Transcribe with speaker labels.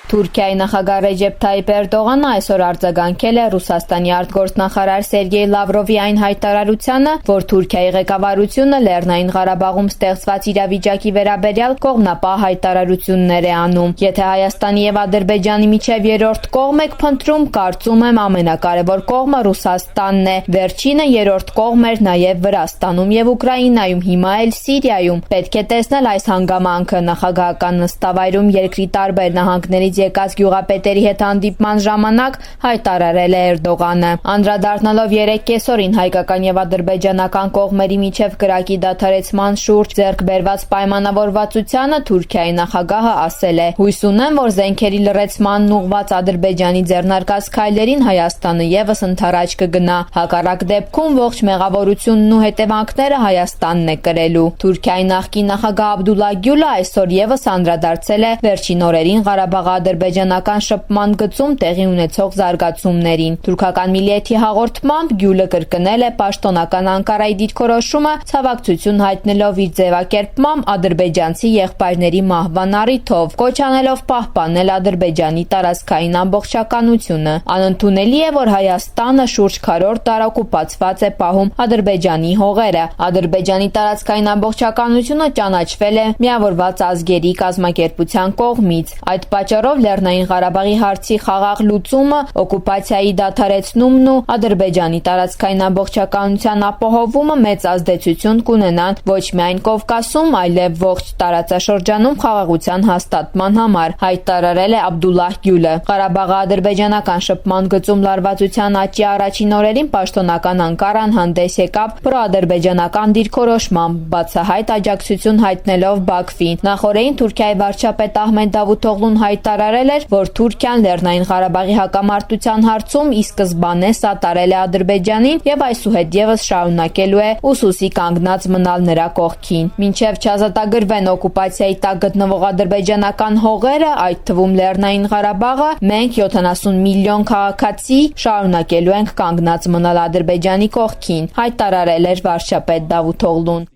Speaker 1: Թուրքիայի նախագահ Ռեջեփ Թայիփ Էրդողանը այսօր արձագանքել է Ռուսաստանի արտգործնախարար Սերգեյ Լավրովի այն հայտարարությանը, որ Թուրքիայի ղեկավարությունը Լեռնային Ղարաբաղում ստեղծված իրավիճակի վերաբերյալ կողմնապահ հայտարարություններ է անում։ Եթե Հայաստանի եւ Ադրբեջանի միջև երրորդ կողմ եք փնտրում, կարծում եմ ամենակարևոր կողմը Ռուսաստանն է։ Վերջինը երրորդ կողմ էր նաեւ Վրաստանում եւ Ուկրաինայում, հիմա էլ Սիրիայում։ Պետք է տեսնել այս հանգամանքը։ Նախագահական նստավայրում երկրի տարբեր նահանգներից եկած գյուղապետերի հետ հանդիպման ժամանակ հայտարարել է Էրդողանը։ Անդրադառնալով 3 կեսօրին հայկական եւ ադրբեջանական կողմերի միջև կրակի դադարեցման շուրջ ձեռք բերված պայմանավորվածությանը, Թուրքիայի նախագահը ասել է. «Հույս ունեմ, որ զենքերի լռեցմանն ուղղված Ադրբեջանի ձեռնարկած քայլերին Հայաստանը եւս ընդառաջ կգնա։ Հակառակ դեպքում ողջ մեղավորությունն ու հետևանքները Հայաստանն է կրելու»։ Թուրքիայի նախկին նախագահ Աբդուլլա Գյուլը այսօր եւս անդրադարձել է վերջին օրերին Ղարաբաղ-ադրբեջանական շփման գծում տեղի ունեցող զարգացումներին։ Թուրքական Միլիեթի հաղորդմամբ Գյուլը կրկնել է պաշտոնական Անկարայի դիրքորոշումը, ցավակցություն հայտնելով իր ձևակերպմամբ ադրբեջանցի եղբայրների մահվան առիթով, կոչ անելով պահպանել Ադրբեջանի տարածքային ամբողջականությունը։ Անընդունելի է, որ Հայաստանը շուրջ քառորդ դար օկուպացված է պահում Ադրբեջանի հողերը։ Ադրբեջանի տարածքային ամբողջականությունը ճանաչվել է Միավորված ազգերի կազմակերպության կողմից։ Այդ պատճառով Լեռնային Ղարաբաղի հարցի խաղաղ լուծումը, օկուպացիայի դադարեցումն ու Ադրբեջանի տարածքային ամբողջականության ապահովումը մեծ ազդեցություն կունենան ոչ միայն Կովկասում, այլև ողջ տարածաշրջանում խաղաղության հաստատման համար, հայտարարել է Աբդուլլահ Գյուլը։ Ղարաբաղ-ադրբեջանական շփման գծում լարվածության աճի առաջին օրերին պաշտոնական Անկարան հանդես եկավ պրոադրբեջանական դիրքորոշմամբ, բացահայտ աջակցություն հայտնելով Բաքվին։ Նախորդին Թուրքիայի վարչապետ Ահմեդ Դավութօղլուն հայտարարել էր, որ Թուրքիան Լեռնային Ղարաբաղի հակամարտության հարցում ի սկզբանե սատարել է Ադրբեջանին եւ այսուհետ եւս շարունակելու է ուսուսի կանգնած մնալ նրա կողքին։ Մինչեւ չազատագրվեն օկուպացիայի տակ գտնվող ադրբեջանական հողերը, այդ թվում Լեռնային Ղարաբաղը, մենք 70 միլիոն քաղաքացի շարունակելու ենք կանգնած մնալ Ադրբեջանի կողքին, հայտարարել էր վարչապետ Դավութօղլուն։